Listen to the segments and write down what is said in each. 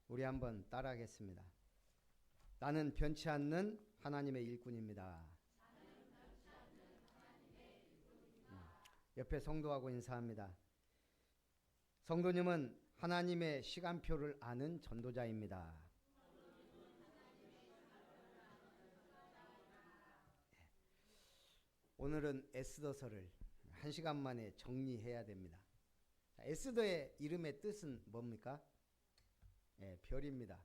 우리 한번 따라하겠습니다. 나는 변치 않는 하나님의 일꾼입니다. 옆에 성도하고 인사합니다. 성도님은 하나님의 시간표를 아는 전도자입니다. 오늘은 에스더서를 1시간 만에 정리해야 됩니다. 에스더의 이름의 뜻은 뭡니까? 별입니다.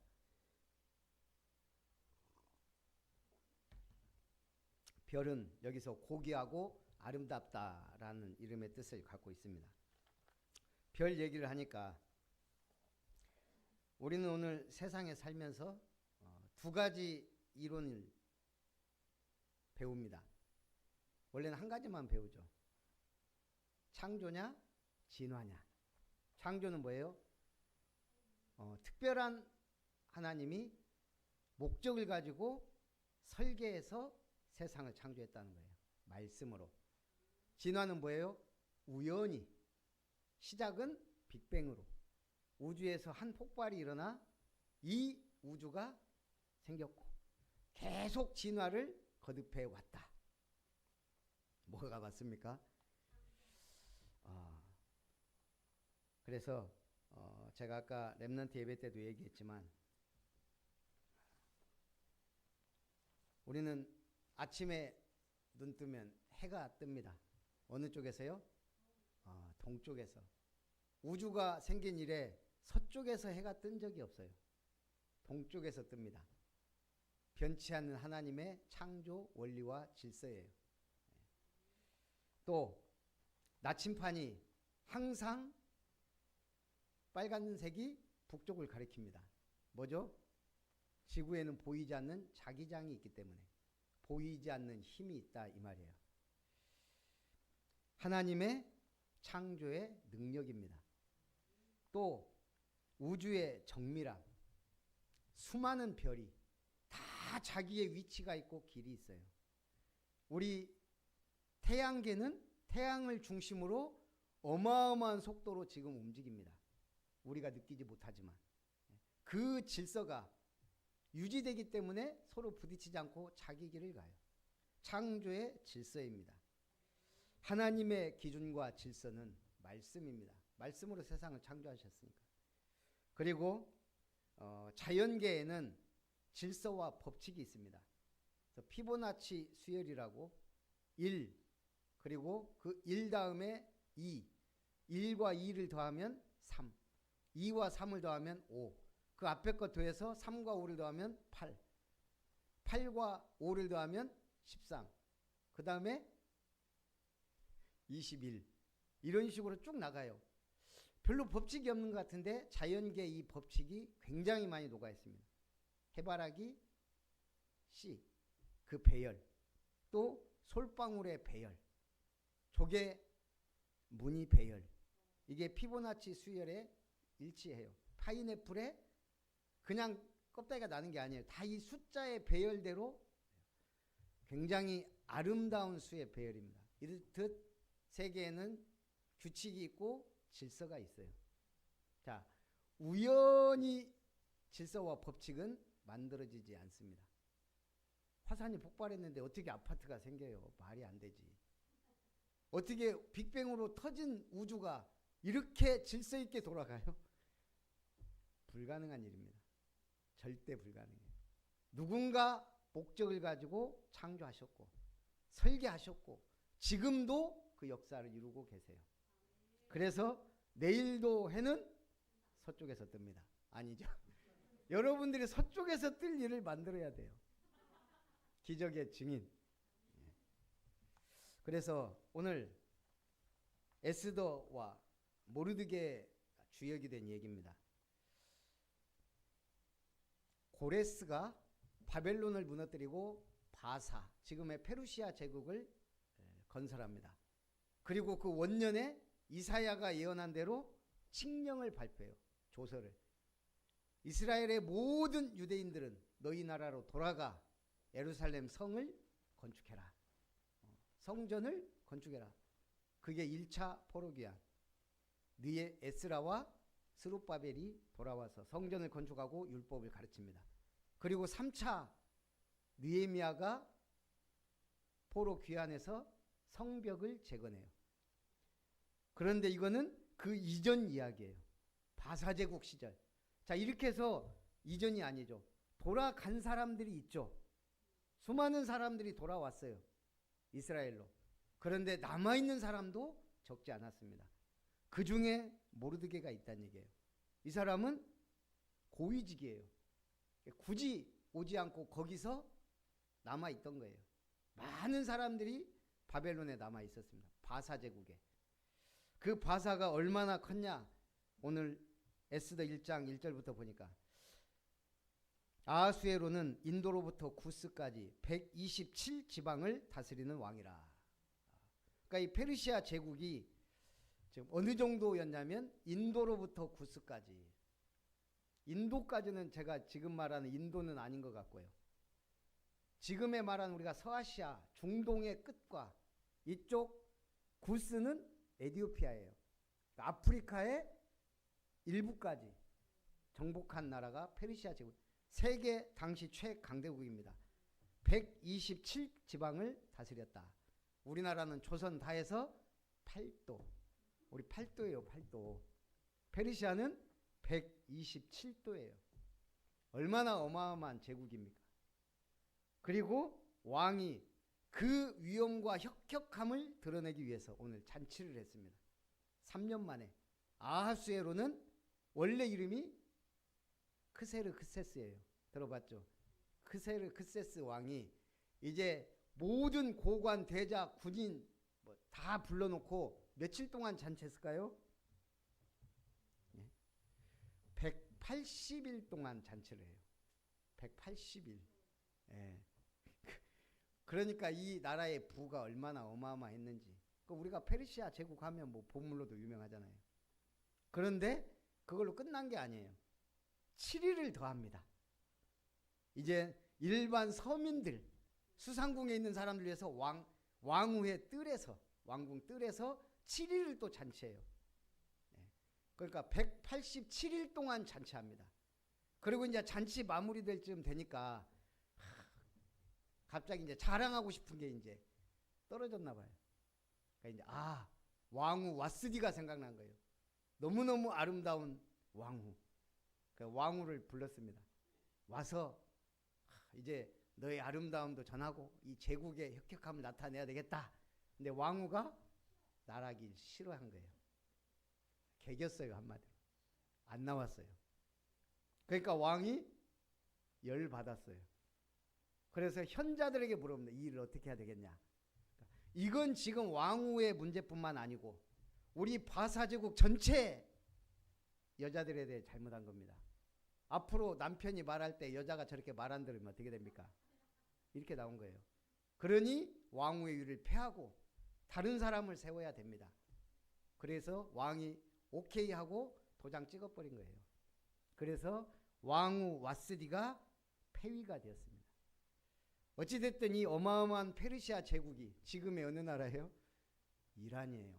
별은 여기서 고귀하고 아름답다라는 이름의 뜻을 갖고 있습니다. 별 얘기를 하니까 우리는 오늘 세상에 살면서 두 가지 이론을 배웁니다. 원래는 한 가지만 배우죠. 창조냐, 진화냐. 창조는 뭐예요? 특별한 하나님이 목적을 가지고 설계해서 세상을 창조했다는 거예요. 말씀으로. 진화는 뭐예요? 우연히. 시작은 빅뱅으로. 우주에서 한 폭발이 일어나 이 우주가 생겼고 계속 진화를 거듭해 왔다. 뭐가 맞습니까? 그래서 제가 아까 렘넌트 예배 때도 얘기했지만 우리는 아침에 눈 뜨면 해가 뜹니다. 어느 쪽에서요? 동쪽에서. 우주가 생긴 이래 서쪽에서 해가 뜬 적이 없어요. 동쪽에서 뜹니다. 변치 않는 하나님의 창조 원리와 질서예요. 또 나침판이 항상 빨간색이 북쪽을 가리킵니다. 뭐죠? 지구에는 보이지 않는 자기장이 있기 때문에 보이지 않는 힘이 있다 이 말이에요. 하나님의 창조의 능력입니다. 또 우주의 정밀함, 수많은 별이 다 자기의 위치가 있고 길이 있어요. 우리 태양계는 태양을 중심으로 어마어마한 속도로 지금 움직입니다. 우리가 느끼지 못하지만 그 질서가 유지되기 때문에 서로 부딪히지 않고 자기 길을 가요. 창조의 질서입니다. 하나님의 기준과 질서는 말씀입니다. 말씀으로 세상을 창조하셨으니까. 그리고 자연계에는 질서와 법칙이 있습니다. 그래서 피보나치 수열이라고 1 그리고 그 1 다음에 2 1과 2를 더하면 3 2와 3을 더하면 5 그 앞에 것 더해서 3과 5를 더하면 8 8과 5를 더하면 13 그 다음에 21 이런 식으로 쭉 나가요. 별로 법칙이 없는 것 같은데 자연계 이 법칙이 굉장히 많이 녹아 있습니다. 해바라기 씨, 그 배열, 또 솔방울의 배열, 조개 무늬 배열, 이게 피보나치 수열에 일치해요. 파인애플에 그냥 껍데기가 나는 게 아니에요. 다 이 숫자의 배열대로 굉장히 아름다운 수의 배열입니다. 이렇듯 세계에는 규칙이 있고 질서가 있어요. 자, 우연히 질서와 법칙은 만들어지지 않습니다. 화산이 폭발했는데 어떻게 아파트가 생겨요? 말이 안 되지. 어떻게 빅뱅으로 터진 우주가 이렇게 질서 있게 돌아가요? 불가능한 일입니다. 절대 불가능해요. 누군가 목적을 가지고 창조하셨고 설계하셨고 지금도 그 역사를 이루고 계세요. 그래서 내일도 해는 서쪽에서 뜹니다. 아니죠. 여러분들이 서쪽에서 뜰 일을 만들어야 돼요. 기적의 증인. 그래서 오늘 에스더와 모르드게 주역이 된 얘기입니다. 고레스가 바벨론을 무너뜨리고 바사, 지금의 페르시아 제국을 건설합니다. 그리고 그 원년에 이사야가 예언한 대로 칙령을 발표해요. 조서를. 이스라엘의 모든 유대인들은 너희 나라로 돌아가 예루살렘 성을 건축해라. 성전을 건축해라. 그게 1차 포로기한. 느에 에스라와 스룹바벨이 돌아와서 성전을 건축하고 율법을 가르칩니다. 그리고 3차 느헤미야가 포로 귀환해서 성벽을 재건해요. 그런데 이거는 그 이전 이야기예요. 바사제국 시절. 자, 이렇게 해서 이전이 아니죠. 돌아간 사람들이 있죠. 수많은 사람들이 돌아왔어요. 이스라엘로. 그런데 남아있는 사람도 적지 않았습니다. 그 중에 모르드게가 있다는 얘기예요. 이 사람은 고위직이에요. 굳이 오지 않고 거기서 남아있던 거예요. 많은 사람들이 바벨론에 남아있었습니다. 바사 제국에. 그 바사가 얼마나 컸냐. 오늘 에스더 1장 1절부터 보니까 아하수에로는 인도로부터 구스까지 127지방을 다스리는 왕이라. 그러니까 이 페르시아 제국이 지금 어느 정도였냐면 인도로부터 구스까지. 인도까지는 제가 지금 말하는 인도는 아닌 것 같고요. 지금의 말하는 우리가 서아시아 중동의 끝과 이쪽 구스는 에티오피아예요. 아프리카의 일부까지 정복한 나라가 페르시아 제국. 세계 당시 최강대국입니다. 127지방을 다스렸다. 우리나라는 조선 다 해서 8도. 우리 8도예요. 8도. 페르시아는 127도예요. 얼마나 어마어마한 제국입니까? 그리고 왕이 그 위엄과 혁혁함을 드러내기 위해서 오늘 잔치를 했습니다. 3년 만에. 아하수에로는 원래 이름이 크세르크세스예요. 들어봤죠? 크세르크세스 왕이 이제 모든 고관, 대자, 군인 다 불러놓고 며칠 동안 잔치했을까요? 180일 동안 잔치를 해요. 180일. 예. 그러니까 이 나라의 부가 얼마나 어마어마했는지. 우리가 페르시아 제국하면 뭐 보물로도 유명하잖아요. 그런데 그걸로 끝난 게 아니에요. 7일을 더합니다. 이제 일반 서민들, 수상궁에 있는 사람들 위해서 왕후의 뜰에서, 왕궁 뜰에서 7일을 또 잔치해요. 그러니까 187일 동안 잔치합니다. 그리고 이제 잔치 마무리될 쯤 되니까 갑자기 이제 자랑하고 싶은 게 이제 떨어졌나 봐요. 그러니까 이제 왕후 와스디가 생각난 거예요. 너무너무 아름다운 왕후. 그 왕후를 불렀습니다. 와서 이제 너의 아름다움도 전하고 이 제국의 혁혁함을 나타내야 되겠다. 근데 왕후가 나라기 싫어한 거예요. 개겼어요. 한마디로. 안 나왔어요. 그러니까 왕이 열받았어요. 그래서 현자들에게 물어봅니다. 이 일을 어떻게 해야 되겠냐. 이건 지금 왕후의 문제뿐만 아니고 우리 바사제국 전체 여자들에 대해 잘못한 겁니다. 앞으로 남편이 말할 때 여자가 저렇게 말 안 들으면 어떻게 됩니까? 이렇게 나온 거예요. 그러니 왕후의 위를 폐하고 다른 사람을 세워야 됩니다. 그래서 왕이 오케이 하고 도장 찍어버린 거예요. 그래서 왕후 와스디가 폐위가 되었습니다. 어찌됐든 이 어마어마한 페르시아 제국이 지금의 어느 나라예요? 이란이에요.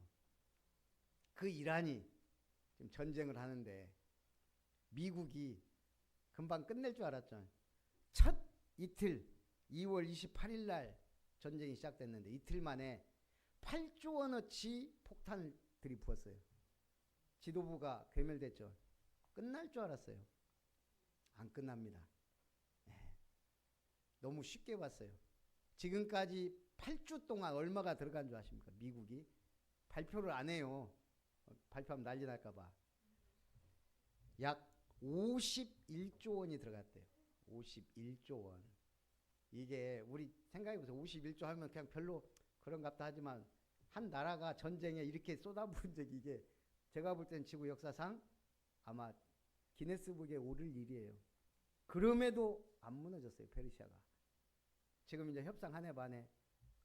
그 이란이 지금 전쟁을 하는데 미국이 금방 끝낼 줄 알았죠. 첫 이틀 2월 28일 날 전쟁이 시작됐는데 이틀 만에 8조 원어치 폭탄을 들이부었어요. 지도부가 괴멸됐죠. 끝날 줄 알았어요. 안 끝납니다. 너무 쉽게 봤어요. 지금까지 8주 동안 얼마가 들어간 줄 아십니까? 미국이 발표를 안 해요. 발표하면 난리 날까 봐. 약 51조 원이 들어갔대요. 51조 원. 이게 우리 생각해보세요. 51조 하면 그냥 별로 그런갑다 하지만 한 나라가 전쟁에 이렇게 쏟아부은 적이 이게 제가 볼 때는 지구 역사상 아마 기네스북에 오를 일이에요. 그럼에도 안 무너졌어요. 페르시아가. 지금 이제 협상 한 해 반에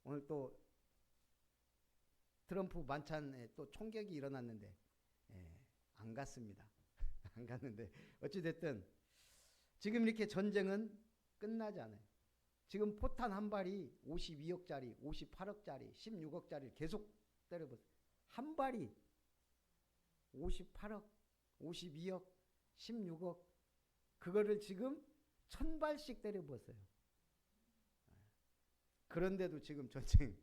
오늘 또 트럼프 만찬에 또 총격이 일어났는데 안 갔습니다. 안 갔는데 어찌됐든 지금 이렇게 전쟁은 끝나지 않아요. 지금 포탄 한 발이 52억짜리, 58억짜리, 16억짜리 계속 때려보세요. 한 발이 58억, 52억, 16억 그거를 지금 1000발씩 때려부었어요. 그런데도 지금 전쟁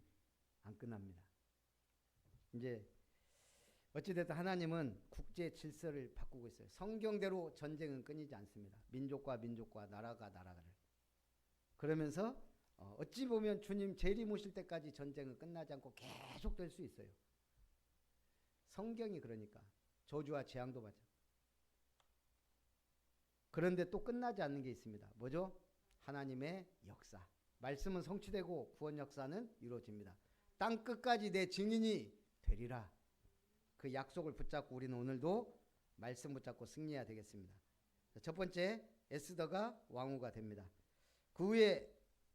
안 끝납니다. 이제 어찌됐든 하나님은 국제 질서를 바꾸고 있어요. 성경대로 전쟁은 끊이지 않습니다. 민족과 민족과 나라가 나라를. 그러면서 어찌 보면 주님 재림 오실 때까지 전쟁은 끝나지 않고 계속될 수 있어요. 성경이 그러니까 저주와 재앙도 맞아. 그런데 또 끝나지 않는 게 있습니다. 뭐죠? 하나님의 역사. 말씀은 성취되고 구원 역사는 이루어집니다. 땅 끝까지 내 증인이 되리라. 그 약속을 붙잡고 우리는 오늘도 말씀 붙잡고 승리해야 되겠습니다. 첫 번째, 에스더가 왕후가 됩니다. 그 후에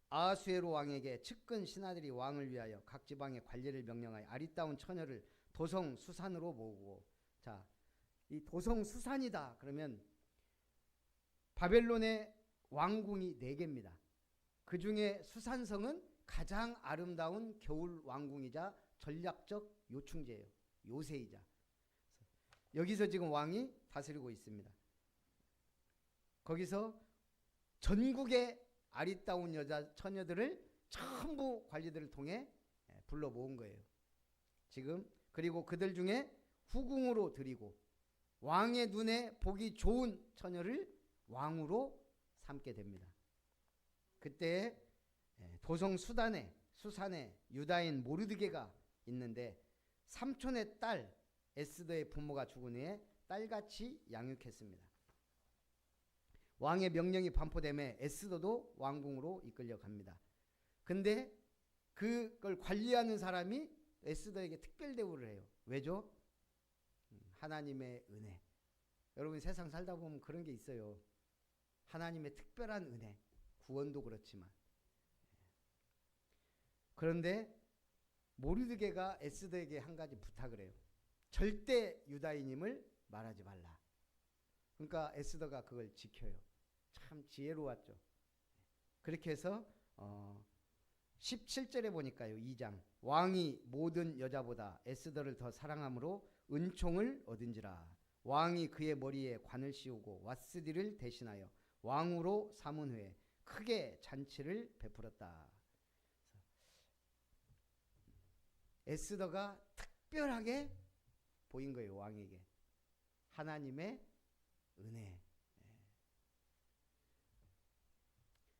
아하수에로 왕에게 측근 신하들이 왕을 위하여 각 지방의 관리를 명령하여 아리따운 처녀를 도성 수산으로 모으고, 자, 이 도성 수산이다 그러면 바벨론의 왕궁이 4개입니다. 그 중에 수산성은 가장 아름다운 겨울 왕궁이자 전략적 요충지예요. 요새이자. 여기서 지금 왕이 다스리고 있습니다. 거기서 전국의 아리따운 여자 처녀들을 전부 관리들을 통해 불러 모은 거예요. 지금 그리고 그들 중에 후궁으로 드리고 왕의 눈에 보기 좋은 처녀를 왕으로 삼게 됩니다. 그때 도성 수산에 유다인 모르드게가 있는데 삼촌의 딸 에스더의 부모가 죽은 후에 딸같이 양육했습니다. 왕의 명령이 반포됨에 에스더도 왕궁으로 이끌려 갑니다. 근데 그걸 관리하는 사람이 에스더에게 특별 대우를 해요. 왜죠? 하나님의 은혜. 여러분 세상 살다 보면 그런 게 있어요. 하나님의 특별한 은혜. 구원도 그렇지만. 그런데 모르드게가 에스더에게 한 가지 부탁을 해요. 절대 유다인임을 말하지 말라. 그러니까 에스더가 그걸 지켜요. 참 지혜로웠죠. 그렇게 해서 17절에 보니까요. 2장 왕이 모든 여자보다 에스더를 더 사랑함으로 은총을 얻은지라. 왕이 그의 머리에 관을 씌우고 왓스디를 대신하여 왕으로 삼은 후에 크게 잔치를 베풀었다. 에스더가 특별하게 보인 거예요. 왕에게. 하나님의 은혜.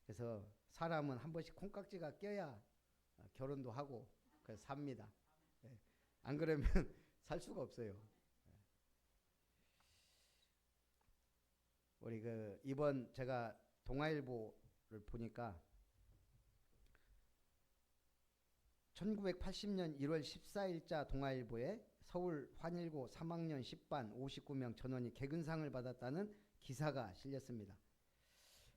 그래서 사람은 한 번씩 콩깍지가 껴야 결혼도 하고 그래서 삽니다. 안 그러면 살 수가 없어요. 우리 이번 제가 동아일보를 보니까 1980년 1월 14일자 동아일보에 서울 환일고 3학년 10반 59명 전원이 개근상을 받았다는 기사가 실렸습니다.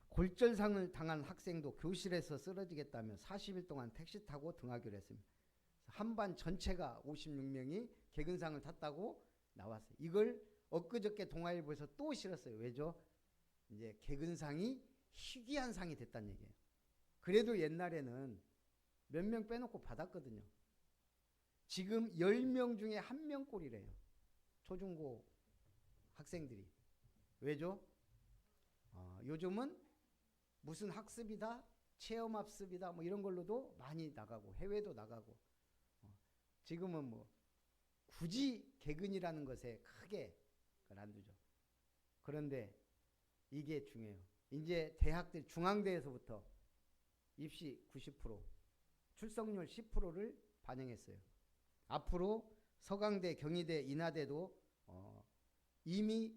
골절상을 당한 학생도 교실에서 쓰러지겠다며 40일 동안 택시 타고 등하교를 했습니다. 한 반 전체가 56명이 개근상을 탔다고 나왔어요. 이걸 엊그저께 동아일보에서 또 실었어요. 왜죠? 이제 개근상이 희귀한 상이 됐다는 얘기예요. 그래도 옛날에는 몇 명 빼놓고 받았거든요. 지금 10명 중에 1명 꼴이래요. 초중고 학생들이. 왜죠? 요즘은 무슨 학습이다, 체험학습이다 뭐 이런 걸로도 많이 나가고 해외도 나가고 지금은 뭐 굳이 개근이라는 것에 크게 안 두죠. 그런데 이게 중요해요. 이제 대학들 중앙대에서부터 입시 90%, 출석률 10%를 반영했어요. 앞으로 서강대, 경희대, 인하대도 이미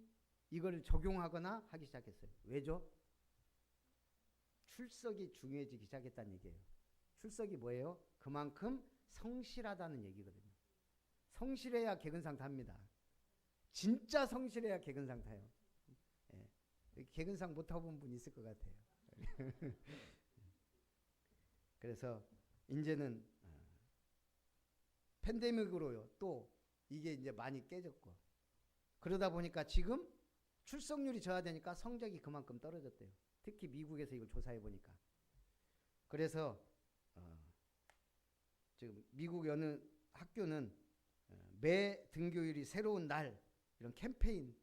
이걸 적용하거나 하기 시작했어요. 왜죠? 출석이 중요해지기 시작했다는 얘기예요. 출석이 뭐예요? 그만큼 성실하다는 얘기거든요. 성실해야 개근상 답니다. 진짜 성실해야 개근상 타요. 개근상 못 타본 분 있을 것 같아요. 그래서 이제는 팬데믹으로요. 또 이게 이제 많이 깨졌고 그러다 보니까 지금 출석률이 저하되니까 성적이 그만큼 떨어졌대요. 특히 미국에서 이걸 조사해 보니까. 그래서 지금 미국 어느 학교는 매 등교일이 새로운 날 이런 캠페인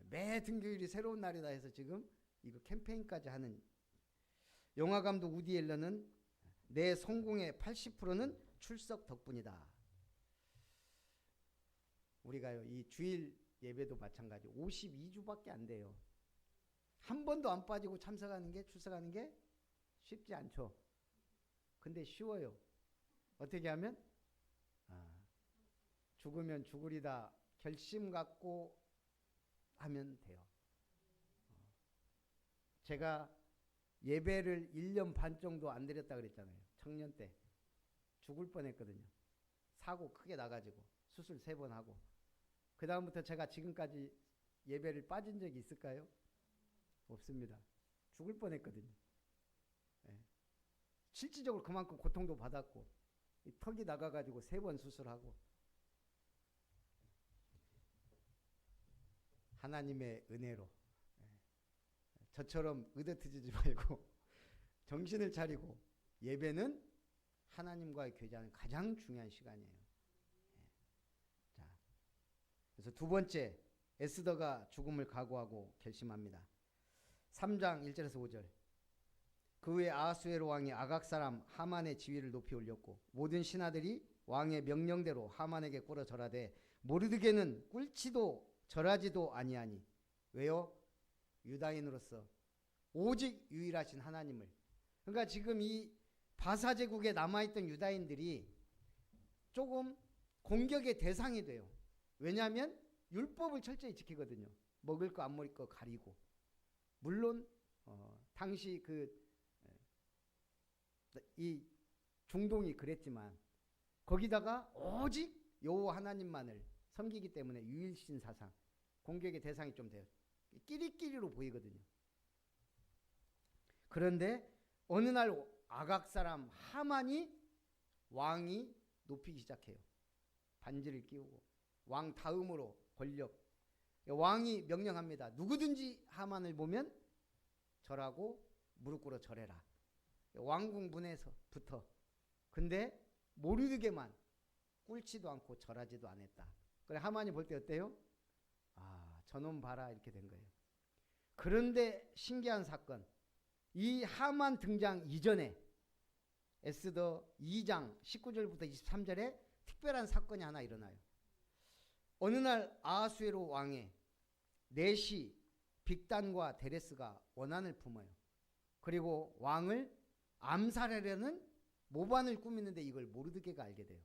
매 등교일이 새로운 날이다 해서 지금 이거 캠페인까지 하는. 영화감독 우디 앨런은 내 성공의 80%는 출석 덕분이다. 우리가요, 이 주일 예배도 마찬가지 52주밖에 안 돼요. 한 번도 안 빠지고 출석하는 게 쉽지 않죠. 근데 쉬워요. 어떻게 하면? 죽으면 죽으리다 결심 갖고 하면 돼요. 제가 예배를 1년 반 정도 안 드렸다 그랬잖아요. 청년 때 죽을 뻔했거든요. 사고 크게 나가지고 수술 3번 하고. 그 다음부터 제가 지금까지 예배를 빠진 적이 있을까요? 없습니다. 죽을 뻔했거든요. 네. 실질적으로 그만큼 고통도 받았고, 이 턱이 나가가지고 3번 수술하고. 하나님의 은혜로 저처럼 의젓해지지 말고 정신을 차리고, 예배는 하나님과의 교제하는 가장 중요한 시간이에요. 자, 그래서 두 번째, 에스더가 죽음을 각오하고 결심합니다. 3장 1절에서 5절. 그 후에 아하수에로 왕이 아각 사람 하만의 지위를 높이 올렸고 모든 신하들이 왕의 명령대로 하만에게 꿇어 절하되 모르드게는 꿇지도 절하지도 아니하니. 왜요? 유다인으로서 오직 유일하신 하나님을. 그러니까 지금 이 바사 제국에 남아있던 유다인들이 조금 공격의 대상이 돼요. 왜냐하면 율법을 철저히 지키거든요. 먹을 거 안 먹을 거 가리고. 물론 당시 이 중동이 그랬지만 거기다가 오직 여호와 하나님만을 섬기기 때문에 유일신 사상, 공격의 대상이 좀 돼요. 끼리끼리로 보이거든요. 그런데 어느 날 아각 사람 하만이 왕이 높이기 시작해요. 반지를 끼우고 왕 다음으로 권력. 왕이 명령합니다. 누구든지 하만을 보면 절하고 무릎 꿇어 절해라. 왕궁 문에서부터. 근데 모르드게만 꿇지도 않고 절하지도 않았다. 그래 하만이 볼 때 어때요? 저놈 봐라, 이렇게 된 거예요. 그런데 신기한 사건, 이 하만 등장 이전에 에스더 2장 19절부터 23절에 특별한 사건이 하나 일어나요. 어느 날 아하수에로 왕의 넷이 빅단과 데레스가 원한을 품어요. 그리고 왕을 암살하려는 모반을 꾸미는데 이걸 모르드게가 알게 돼요.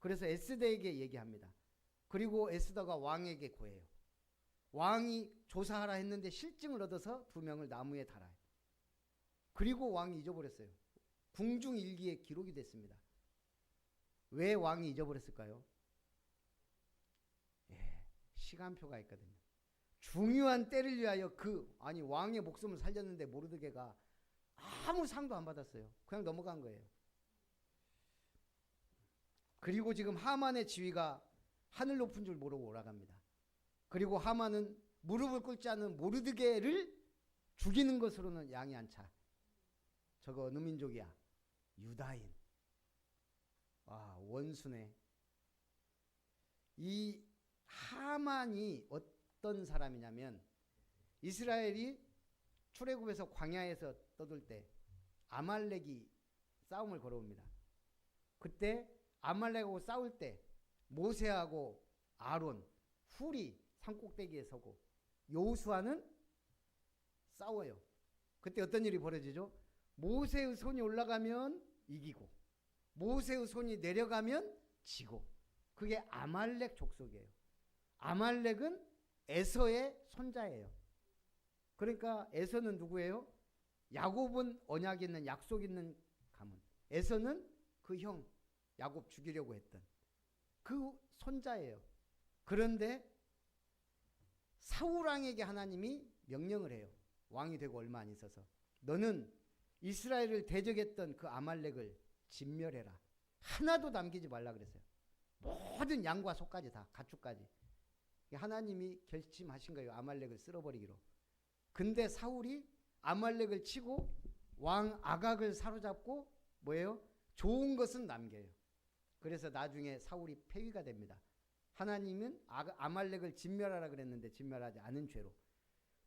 그래서 에스더에게 얘기합니다. 그리고 에스더가 왕에게 고해요. 왕이 조사하라 했는데 실증을 얻어서 2명을 나무에 달아요. 그리고 왕이 잊어버렸어요. 궁중일기에 기록이 됐습니다. 왜 왕이 잊어버렸을까요? 시간표가 있거든요. 중요한 때를 위하여 왕의 목숨을 살렸는데 모르드게가 아무 상도 안 받았어요. 그냥 넘어간 거예요. 그리고 지금 하만의 지위가 하늘 높은 줄 모르고 올라갑니다. 그리고 하만은 무릎을 꿇지 않은 모르드게를 죽이는 것으로는 양이 안 차. 저거 어느 민족이야? 유다인. 원수네. 이 하만이 어떤 사람이냐면 이스라엘이 출애굽에서 광야에서 떠돌 때 아말렉이 싸움을 걸어옵니다. 그때 아말렉하고 싸울 때 모세하고 아론, 훌이 산꼭대기에 서고 여호수아는 싸워요. 그때 어떤 일이 벌어지죠? 모세의 손이 올라가면 이기고 모세의 손이 내려가면 지고. 그게 아말렉 족속이에요. 아말렉은 에서의 손자예요. 그러니까 에서는 누구예요? 야곱은 언약 있는 약속 있는 가문. 에서는 그 형 야곱 죽이려고 했던 그 손자예요. 그런데 사울왕에게 하나님이 명령을 해요. 왕이 되고 얼마 안 있어서 너는 이스라엘을 대적했던 그 아말렉을 진멸해라. 하나도 남기지 말라 그랬어요. 모든 양과 소까지 다, 가축까지. 하나님이 결심하신 거예요. 아말렉을 쓸어버리기로. 근데 사울이 아말렉을 치고 왕 아각을 사로잡고 뭐예요? 좋은 것은 남겨요. 그래서 나중에 사울이 폐위가 됩니다. 하나님은 아말렉을 진멸하라 그랬는데 진멸하지 않은 죄로.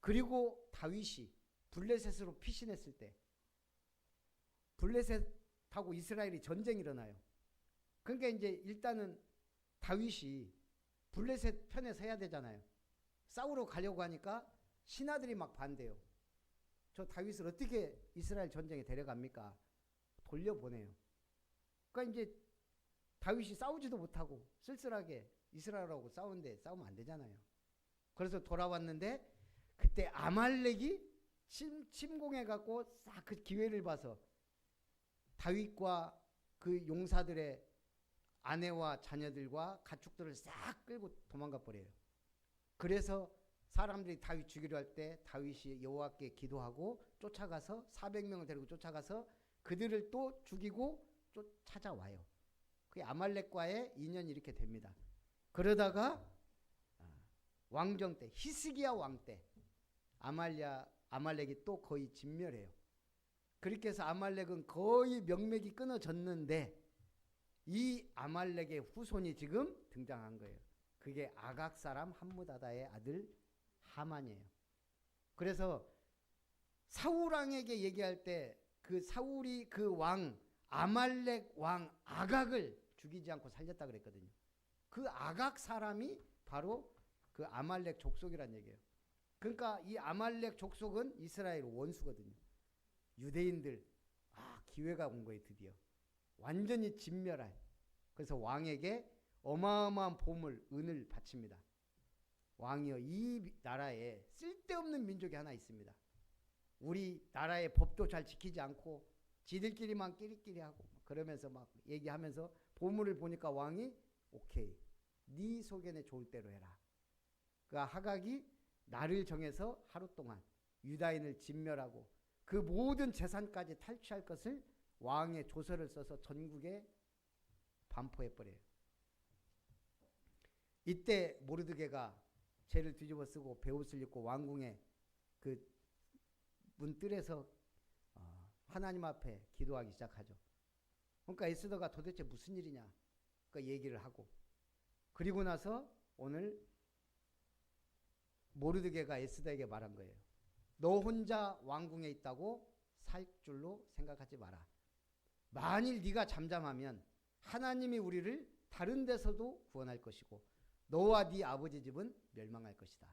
그리고 다윗이 블레셋으로 피신했을 때 블레셋하고 이스라엘이 전쟁이 일어나요. 그러니까 이제 일단은 다윗이 블레셋 편에 서야 되잖아요. 싸우러 가려고 하니까 신하들이 막 반대요. 저 다윗을 어떻게 이스라엘 전쟁에 데려갑니까? 돌려보내요. 그러니까 이제 다윗이 싸우지도 못하고 쓸쓸하게 이스라엘하고 싸우는데 싸우면 안 되잖아요. 그래서 돌아왔는데 그때 아말렉이 침공해갖고 싹 그 기회를 봐서 다윗과 그 용사들의 아내와 자녀들과 가축들을 싹 끌고 도망가 버려요. 그래서 사람들이 다윗 죽이려 할 때 다윗이 여호와께 기도하고 쫓아가서 400명을 데리고 쫓아가서 그들을 또 죽이고 찾아와요. 그게 아말렉과의 인연이 이렇게 됩니다. 그러다가 왕정 때 히스기야 왕 때 아말렉이 또 거의 진멸해요. 그렇게 해서 아말렉은 거의 명맥이 끊어졌는데 이 아말렉의 후손이 지금 등장한 거예요. 그게 아각 사람 함무다다의 아들 하만이에요. 그래서 사울 왕에게 얘기할 때 그 사울이 그 왕 아말렉 왕 아각을 죽이지 않고 살렸다 그랬거든요. 그 아각 사람이 바로 그 아말렉 족속이란 얘기예요. 그러니까 이 아말렉 족속은 이스라엘 원수거든요. 유대인들 기회가 온 거예요. 드디어 완전히 진멸할. 그래서 왕에게 어마어마한 보물 은을 바칩니다. 왕이여, 이 나라에 쓸데없는 민족이 하나 있습니다. 우리 나라의 법도 잘 지키지 않고 지들끼리만 끼리끼리 하고 그러면서 막 얘기하면서 보물을 보니까 왕이 오케이, 네 소견에 좋을 대로 해라. 그 하각이 날을 정해서 하루 동안 유다인을 진멸하고 그 모든 재산까지 탈취할 것을 왕의 조서를 써서 전국에 반포해버려요. 이때 모르드게가 죄를 뒤집어 쓰고 베옷을 입고 왕궁의 그 문뜰에서 하나님 앞에 기도하기 시작하죠. 그러니까 에스더가 도대체 무슨 일이냐 그 얘기를 하고, 그리고 나서 오늘 모르드게가 에스더에게 말한 거예요. 너 혼자 왕궁에 있다고 살 줄로 생각하지 마라. 만일 네가 잠잠하면 하나님이 우리를 다른 데서도 구원할 것이고 너와 네 아버지 집은 멸망할 것이다.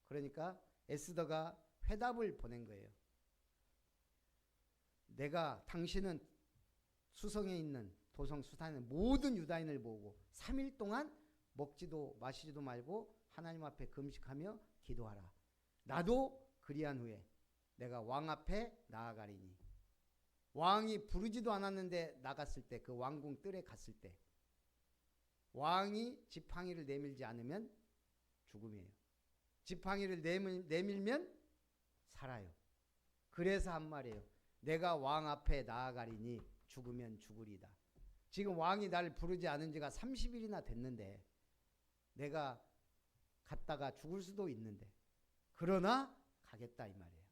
그러니까 에스더가 회답을 보낸 거예요. 내가 당신은 수성에 있는 도성 수산의 모든 유다인을 모으고 3일 동안 먹지도 마시지도 말고 하나님 앞에 금식하며 기도하라. 나도 그리한 후에 내가 왕 앞에 나아가리니. 왕이 부르지도 않았는데 나갔을 때, 그 왕궁 뜰에 갔을 때 왕이 지팡이를 내밀지 않으면 죽음이에요. 지팡이를 내밀면 살아요. 그래서 한 말이에요. 내가 왕 앞에 나아가리니 죽으면 죽으리다. 지금 왕이 나를 부르지 않은 지가 30일이나 됐는데 내가 갔다가 죽을 수도 있는데 그러나 가겠다 이 말이에요.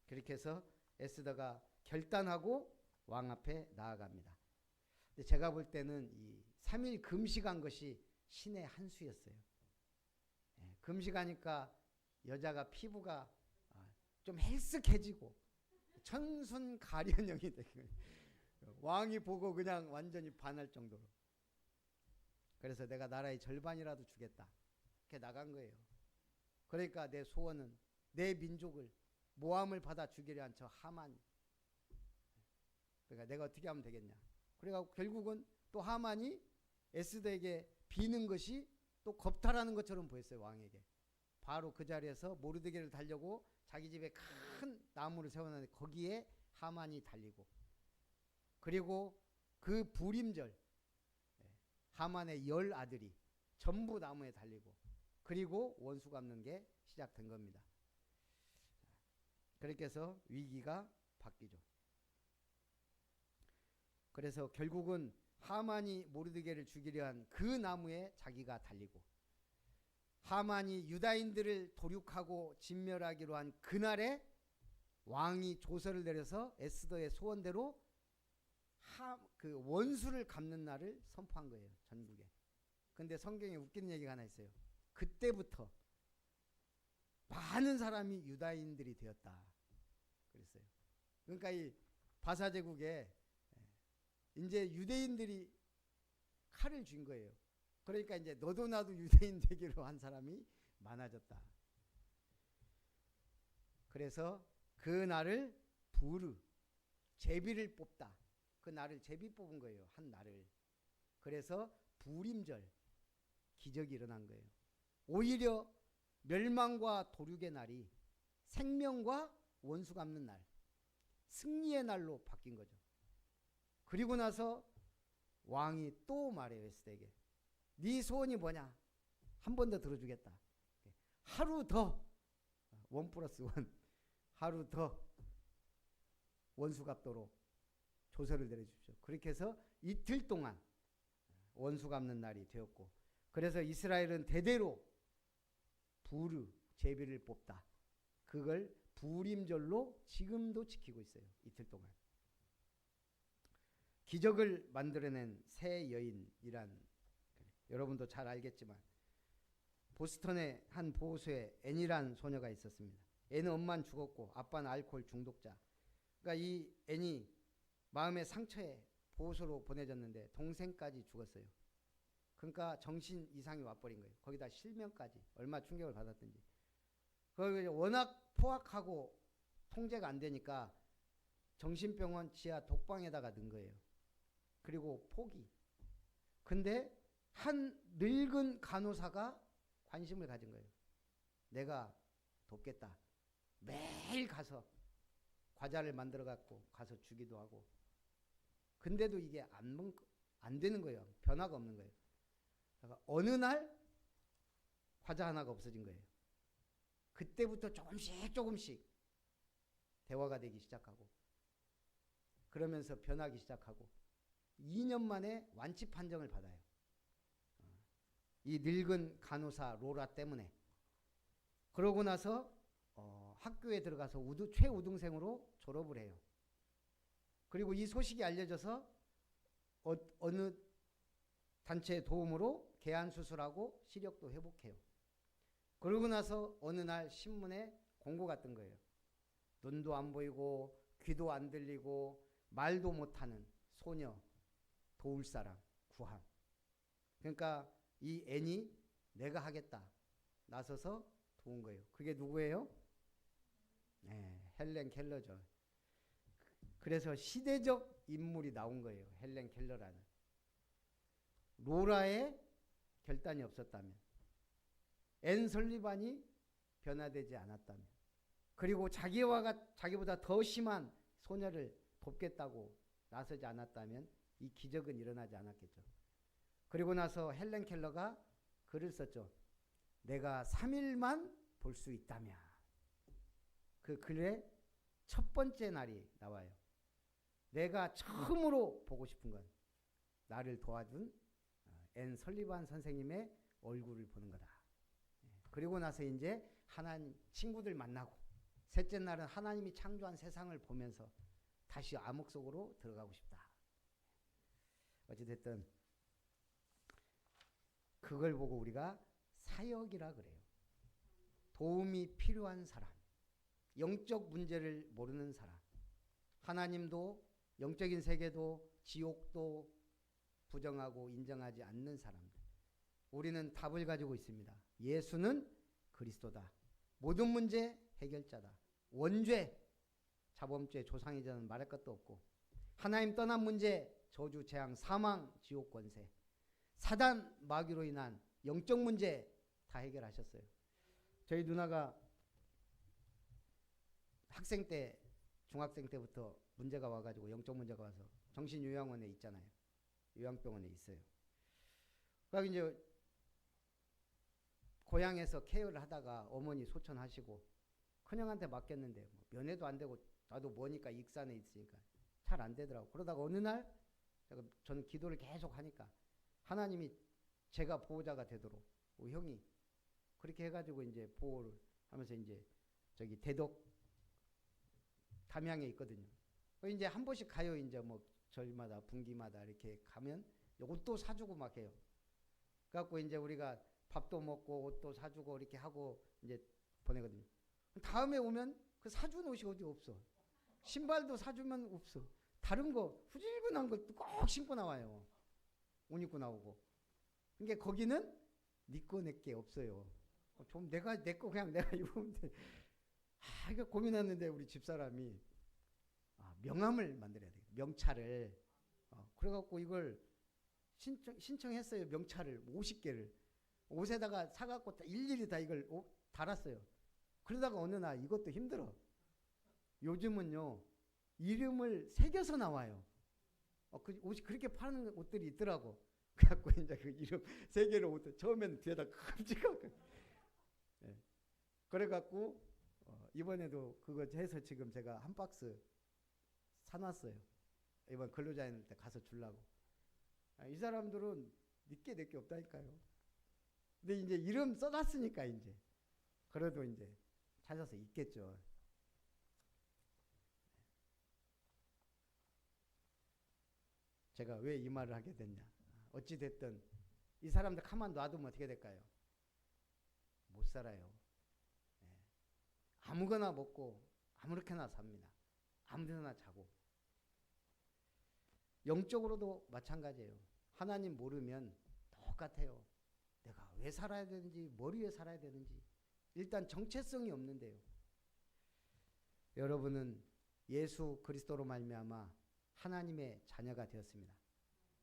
그렇게 해서 에스더가 결단하고 왕 앞에 나아갑니다. 근데 제가 볼 때는 이 3일 금식한 것이 신의 한 수였어요. 금식하니까 여자가 피부가 좀 헬쓱해지고 천순 가련형이 되고 왕이 보고 그냥 완전히 반할 정도로. 그래서 내가 나라의 절반이라도 주겠다. 이렇게 나간 거예요. 그러니까 내 소원은 내 민족을 모함을 받아 죽이려 한 저 하만. 그러니까 내가 어떻게 하면 되겠냐. 그래갖고 결국은 또 하만이 에스더에게 비는 것이 또 겁탈하는 것처럼 보였어요. 왕에게. 바로 그 자리에서 모르드게를 달려고 자기 집에 큰 나무를 세워놨는데 거기에 하만이 달리고, 그리고 그 불임절 하만의 10 아들이 전부 나무에 달리고, 그리고 원수 갚는 게 시작된 겁니다. 그렇게 해서 위기가 바뀌죠. 그래서 결국은 하만이 모르드게를 죽이려 한 그 나무에 자기가 달리고, 하만이 유다인들을 도륙하고 진멸하기로 한 그날에 왕이 조서를 내려서 에스더의 소원대로 그 원수를 갚는 날을 선포한 거예요. 전국에. 근데 성경에 웃기는 얘기가 하나 있어요. 그때부터 많은 사람이 유다인들이 되었다 그랬어요. 그러니까 이 바사제국에 이제 유대인들이 칼을 쥔 거예요. 그러니까 이제 너도 나도 유대인 되기로 한 사람이 많아졌다. 그래서 그 날을 부르, 제비를 뽑다. 그 날을 제비 뽑은 거예요. 한 날을. 그래서 부림절, 기적이 일어난 거예요. 오히려 멸망과 도륙의 날이 생명과 원수 갚는 날, 승리의 날로 바뀐 거죠. 그리고 나서 왕이 또 말해요. 에스더에게. 네 소원이 뭐냐? 한 번 더 들어주겠다. 하루 더, 1+1, 하루 더 원수 갚도록 조서를 내려주십시오. 그렇게 해서 이틀 동안 원수 갚는 날이 되었고, 그래서 이스라엘은 대대로 부르, 제비를 뽑다. 그걸 부림절로 지금도 지키고 있어요. 이틀 동안. 기적을 만들어낸 새 여인이란, 여러분도 잘 알겠지만 보스턴의 한 보호소에 앤이란 소녀가 있었습니다. 앤은 엄마는 죽었고 아빠는 알코올 중독자. 그러니까 이 앤이 마음의 상처에 보호소로 보내졌는데 동생까지 죽었어요. 그러니까 정신 이상이 와버린 거예요. 거기다 실명까지. 얼마나 충격을 받았든지. 거기 워낙 포악하고 통제가 안 되니까 정신병원 지하 독방에다가 넣은 거예요. 그리고 포기. 근데 한 늙은 간호사가 관심을 가진 거예요. 내가 돕겠다. 매일 가서 과자를 만들어 갖고 가서 주기도 하고. 근데도 이게 안 되는 거예요. 변화가 없는 거예요. 그러니까 어느 날 과자 하나가 없어진 거예요. 그때부터 조금씩 대화가 되기 시작하고, 그러면서 변하기 시작하고 2년 만에 완치 판정을 받아요. 이 늙은 간호사 로라 때문에. 그러고 나서 학교에 들어가서 최우등생으로 졸업을 해요. 그리고 이 소식이 알려져서 어느 단체의 도움으로 개안수술하고 시력도 회복해요. 그러고 나서 어느 날 신문에 공고가 뜬 거예요. 눈도 안 보이고 귀도 안 들리고 말도 못하는 소녀 도울 사람 구함. 그러니까 이 앤이 내가 하겠다 나서서 도운 거예요. 그게 누구예요? 네, 헬렌 켈러죠. 그래서 시대적 인물이 나온 거예요. 헬렌 켈러라는. 로라의 결단이 없었다면, 앤 설리반이 변화되지 않았다면, 그리고 자기보다 더 심한 소녀를 돕겠다고 나서지 않았다면 이 기적은 일어나지 않았겠죠. 그리고 나서 헬렌 켈러가 글을 썼죠. 내가 3일만 볼 수 있다면. 그 글의 첫 번째 날이 나와요. 내가 처음으로 보고 싶은 건 나를 도와준 앤 설리반 선생님의 얼굴을 보는 거다. 그리고 나서 이제 하나님 친구들 만나고, 셋째 날은 하나님이 창조한 세상을 보면서 다시 암흑 속으로 들어가고 싶다. 어찌됐든 그걸 보고 우리가 사역이라 그래요. 도움이 필요한 사람, 영적 문제를 모르는 사람, 하나님도 영적인 세계도 지옥도 부정하고 인정하지 않는 사람들. 우리는 답을 가지고 있습니다. 예수는 그리스도다. 모든 문제 해결자다. 원죄, 자범죄, 조상이자는 말할 것도 없고, 하나님 떠난 문제, 저주, 재앙, 사망, 지옥 권세, 사단, 마귀로 인한 영적 문제 다 해결하셨어요. 저희 누나가 학생 때, 중학생 때부터 문제가 와가지고 영적 문제가 와서 정신요양원에 있잖아요. 요양병원에 있어요. 그러니까 이제 고향에서 케어를 하다가 어머니 소천하시고 큰형한테 맡겼는데 면회도 안 되고, 나도 뭐니까 익산에 있으니까 잘 안 되더라고. 그러다가 어느 날 저는 기도를 계속 하니까 하나님이 제가 보호자가 되도록 우리 형이 그렇게 해가지고 이제 보호를 하면서 이제 저기 대덕 담양에 있거든요. 이제 한 번씩 가요. 이제 뭐 절마다 분기마다 이렇게 가면 옷도 사주고 막 해요. 그래갖고 이제 우리가 밥도 먹고 옷도 사주고 이렇게 하고 이제 보내거든요. 다음에 오면 그 사준 옷이 어디 없어. 신발도 사주면 없어. 다른 거 후질근한 것도 꼭 신고 나와요. 옷 입고 나오고. 그러니까 거기는 네 거 내 게 없어요. 좀 내가 내 거 그냥 내가 입으면 돼. 이거 고민했는데 우리 집사람이 명함을 만들어야 돼. 명찰을. 그래갖고 이걸 신청했어요. 명찰을 50개를 옷에다가 사갖고 일일이 다 이걸 달았어요. 그러다가 어느 날 이것도 힘들어. 요즘은요 이름을 새겨서 나와요. 그 옷이 그렇게 파는 옷들이 있더라고. 그래갖고 이제 그 이름 세 개를 옷 처음에는 뒤에다 끔찍하게. 네. 그래갖고 이번에도 그거 해서 지금 제가 한 박스 사놨어요. 이번 근로자인 때 가서 주려고. 이 사람들은 니께 내게 없다니까요. 근데 이제 이름 써놨으니까 이제 그래도 이제 찾아서 있겠죠. 제가 왜 이 말을 하게 됐냐. 어찌 됐든 이 사람들 가만 놔두면 어떻게 될까요? 못 살아요. 네. 아무거나 먹고 아무렇게나 삽니다. 아무데나 자고. 영적으로도 마찬가지예요. 하나님 모르면 똑같아요. 내가 왜 살아야 되는지, 뭘 위해 살아야 되는지 일단 정체성이 없는데요. 여러분은 예수 그리스도로 말미암아 하나님의 자녀가 되었습니다.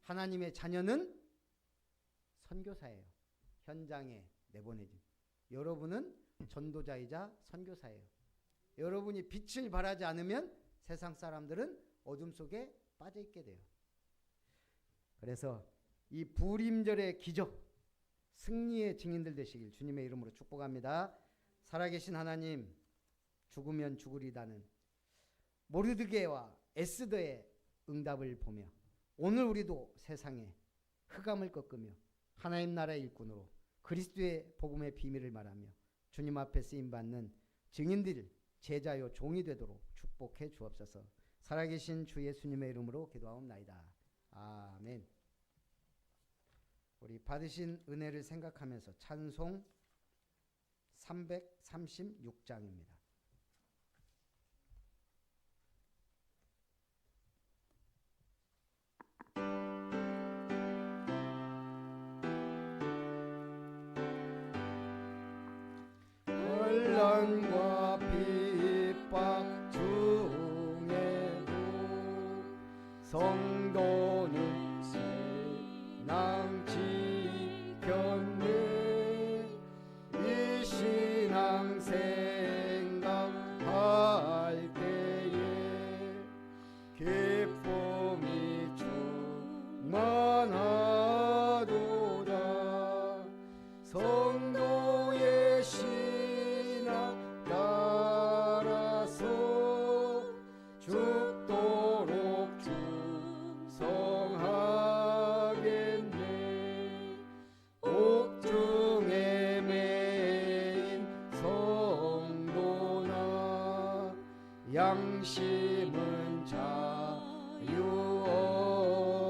하나님의 자녀는 선교사예요. 현장에 내보내지. 여러분은 전도자이자 선교사예요. 여러분이 빛을 발하지 않으면 세상 사람들은 어둠 속에 빠져 있게 돼요. 그래서 이 부림절의 기적, 승리의 증인들 되시길 주님의 이름으로 축복합니다. 살아계신 하나님, 죽으면 죽으리다는 모르드게와 에스더의 응답을 보며 오늘 우리도 세상에 흑암을 꺾으며 하나님 나라의 일꾼으로 그리스도의 복음의 비밀을 말하며 주님 앞에 쓰임받는 증인들, 제자요 종이 되도록 축복해 주옵소서. 살아계신 주 예수님의 이름으로 기도하옵나이다. 아멘. 우리 받으신 은혜를 생각하면서 찬송 336장입니다. 혼란과 핍박 중에도 성도는 신앙 지켰네. 이 신앙 생각할 때에 기쁨이 충만하도다. 성도의 신앙 따라서 죽도록 충성하겠네. 옥중에 매인 성도나 양심은 자유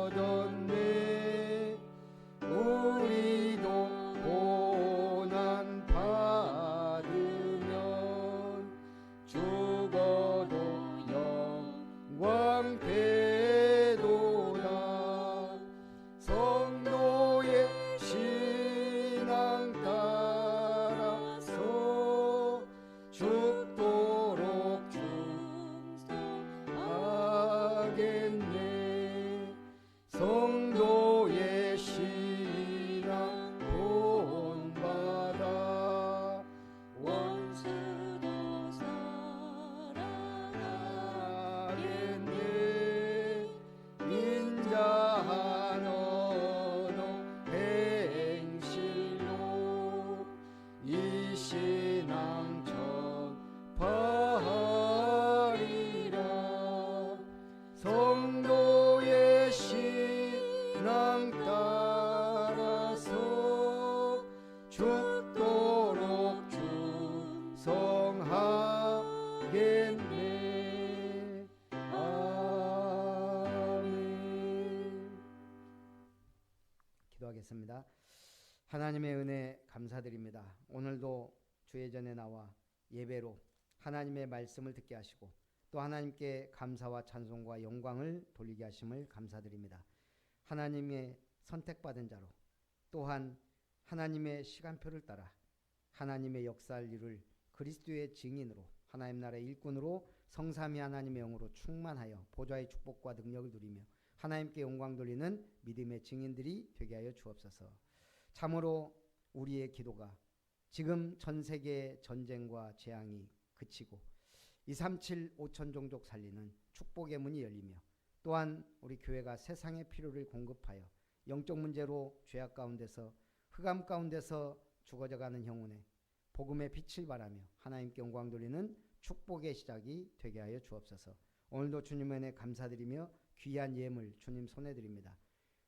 얻었네. 우리도 고난 받으면 죽어도 영광 되도다. 성도의 신앙 따라서 죽도록 충성하겠네. 성도의 신앙 본받아 원수도 사랑하겠네. 인자한 언어 행실로 이 신앙 전파하리라. 성도의 신앙 따라서 죽도록 충성하겠네. 아멘. 기도하겠습니다. 하나님의 은혜 감사드립니다. 오늘도 주의 전에 나와 예배로 하나님의 말씀을 듣게 하시고 또 하나님께 감사와 찬송과 영광을 돌리게 하심을 감사드립니다. 하나님의 선택받은 자로 또한 하나님의 시간표를 따라 하나님의 역사를 이룰 그리스도의 증인으로 하나님 나라의 일꾼으로 성삼위 하나님의 영으로 충만하여 보좌의 축복과 능력을 누리며 하나님께 영광 돌리는 믿음의 증인들이 되게 하여 주옵소서. 참으로 우리의 기도가 지금 전 세계의 전쟁과 재앙이 그치고 237 5천 종족 살리는 축복의 문이 열리며 또한 우리 교회가 세상의 필요를 공급하여 영적 문제로 죄악 가운데서 흑암 가운데서 죽어져가는 영혼에 복음의 빛을 발하며 하나님께 영광 돌리는 축복의 시작이 되게 하여 주옵소서. 오늘도 주님 은혜 감사드리며 귀한 예물 주님 손에 드립니다.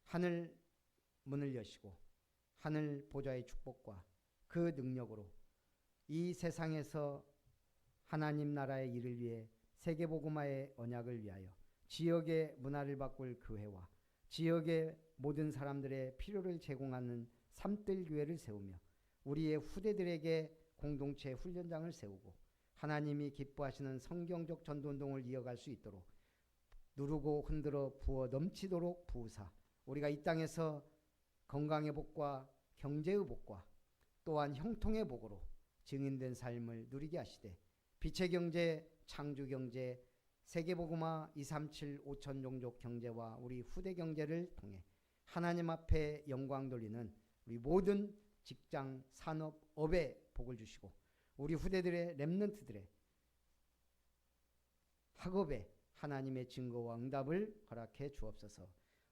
하늘 문을 여시고 하늘 보좌의 축복과 그 능력으로 이 세상에서 하나님 나라의 일을 위해 세계복음화의 언약을 위하여 지역의 문화를 바꿀 교회와 지역의 모든 사람들의 필요를 제공하는 삼뜰 교회를 세우며 우리의 후대들에게 공동체 훈련장을 세우고 하나님이 기뻐하시는 성경적 전도운동을 이어갈 수 있도록 누르고 흔들어 부어 넘치도록 부으사 우리가 이 땅에서 건강의 복과 경제의 복과 또한 형통의 복으로 증인된 삶을 누리게 하시되 빛의 경제, 창조 경제, 세계복음화 237 5천 종족 경제와 우리 후대 경제를 통해 하나님 앞에 영광 돌리는 우리 모든 직장, 산업, 업에 복을 주시고 우리 후대들의 렘넌트들의 학업에 하나님의 증거와 응답을 허락해 주옵소서.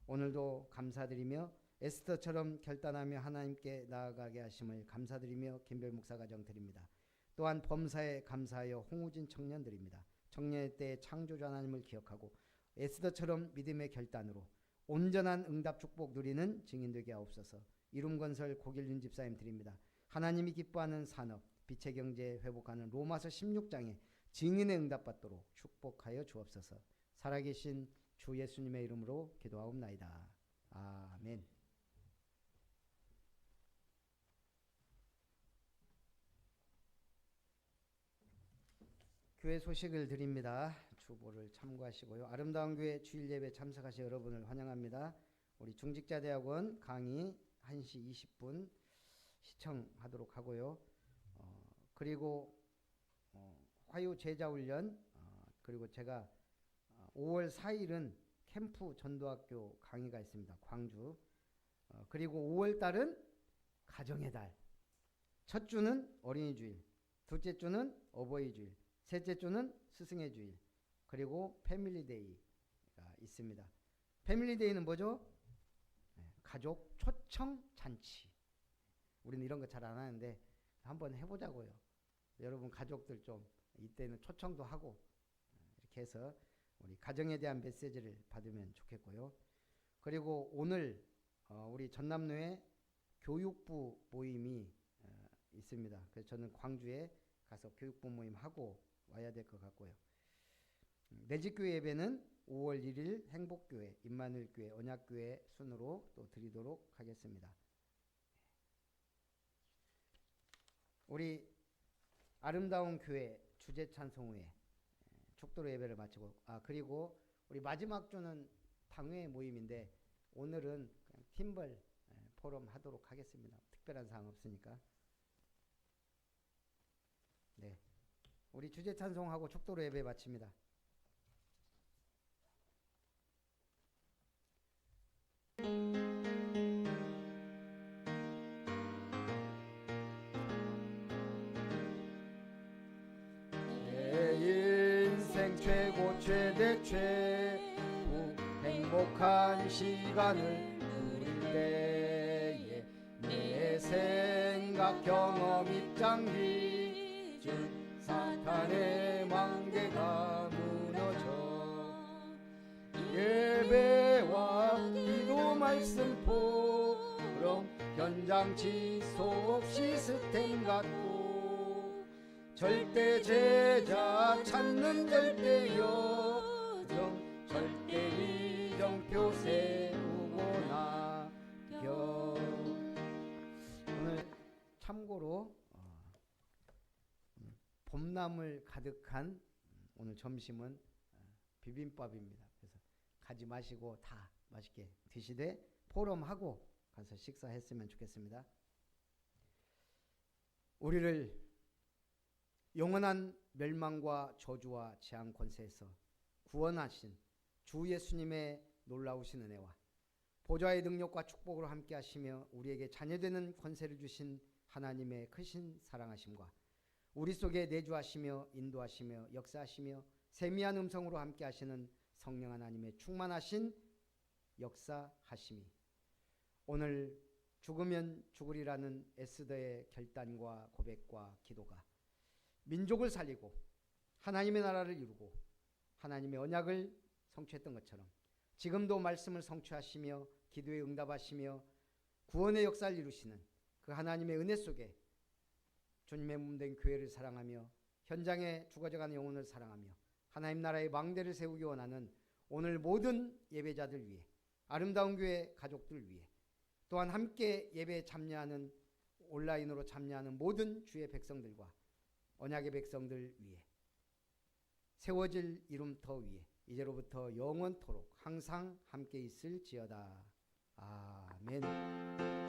오늘도 감사드리며 에스더처럼 결단하며 하나님께 나아가게 하심을 감사드리며 김별 목사 가정 드립니다. 또한 범사에 감사하여 홍우진 청년들입니다. 청년의 때의 창조주 하나님을 기억하고 에스더처럼 믿음의 결단으로 온전한 응답 축복 누리는 증인 되게 하옵소서. 이룸건설 고길윤 집사님 드립니다. 하나님이 기뻐하는 산업, 빛의 경제 회복하는 로마서 16장에 증인의 응답받도록 축복하여 주옵소서. 살아계신 주 예수님의 이름으로 기도하옵나이다. 아멘. 교회 소식을 드립니다. 주보를 참고하시고요. 아름다운 교회 주일 예배 참석하신 여러분을 환영합니다. 우리 중직자대학원 강의 1시 20분 시청하도록 하고요. 그리고 화요 제자훈련 그리고 제가 5월 4일은 캠프 전도학교 강의가 있습니다. 광주. 그리고 5월 달은 가정의 달. 첫 주는 어린이주일, 둘째 주는 어버이주일, 셋째 주는 스승의 주일, 그리고 패밀리데이가 있습니다. 패밀리데이는 뭐죠? 가족 초청 잔치. 우리는 이런 거 잘 안 하는데 한번 해보자고요. 여러분 가족들 좀 이때는 초청도 하고 이렇게 해서 우리 가정에 대한 메시지를 받으면 좋겠고요. 그리고 오늘 우리 전남로에 교육부 모임이 있습니다. 그래서 저는 광주에 가서 교육부 모임 하고 와야 될 것 같고요. 매직교회 예배는 5월 1일 행복교회, 임마누엘교회, 언약교회 순으로 또 드리도록 하겠습니다. 우리 아름다운 교회 주제 찬송 후에 축도로 예배를 마치고 그리고 우리 마지막 주는 당회 모임인데 오늘은 그냥 팀벌 포럼 하도록 하겠습니다. 특별한 사항 없으니까. 네, 우리 주제 찬송하고 축도로 예배 마칩니다. 최대 최후 행복한 시간을 누릴 때에 내 생각 경험 입장 기준 사탄의 망대가 무너져 예배와 기도 말씀 포럼 현장 지속 시스템 같고 절대 제자 찾는 절대 여정 절대 이정표 세우고 나겨 콩나물 가득한 오늘 점심은 비빔밥입니다. 그래서 가지 마시고 다 맛있게 드시되 포럼하고 가서 식사했으면 좋겠습니다. 우리를 영원한 멸망과 저주와 재앙 권세에서 구원하신 주 예수님의 놀라우신 은혜와 보좌의 능력과 축복으로 함께 하시며 우리에게 자녀되는 권세를 주신 하나님의 크신 사랑하심과 우리 속에 내주하시며 인도하시며 역사하시며 세미한 음성으로 함께 하시는 성령 하나님의 충만하신 역사하심이 오늘 죽으면 죽으리라는 에스더의 결단과 고백과 기도가 민족을 살리고 하나님의 나라를 이루고 하나님의 언약을 성취했던 것처럼 지금도 말씀을 성취하시며 기도에 응답하시며 구원의 역사를 이루시는 그 하나님의 은혜 속에 주님의 몸된 교회를 사랑하며 현장에 죽어져가는 영혼을 사랑하며 하나님 나라의 망대를 세우기 원하는 오늘 모든 예배자들 위해 아름다운 교회 가족들 위해 또한 함께 예배에 참여하는 온라인으로 참여하는 모든 주의 백성들과 언약의 백성들 위해 세워질 이름터 위에 이제로부터 영원토록 항상 함께 있을지어다. 아멘.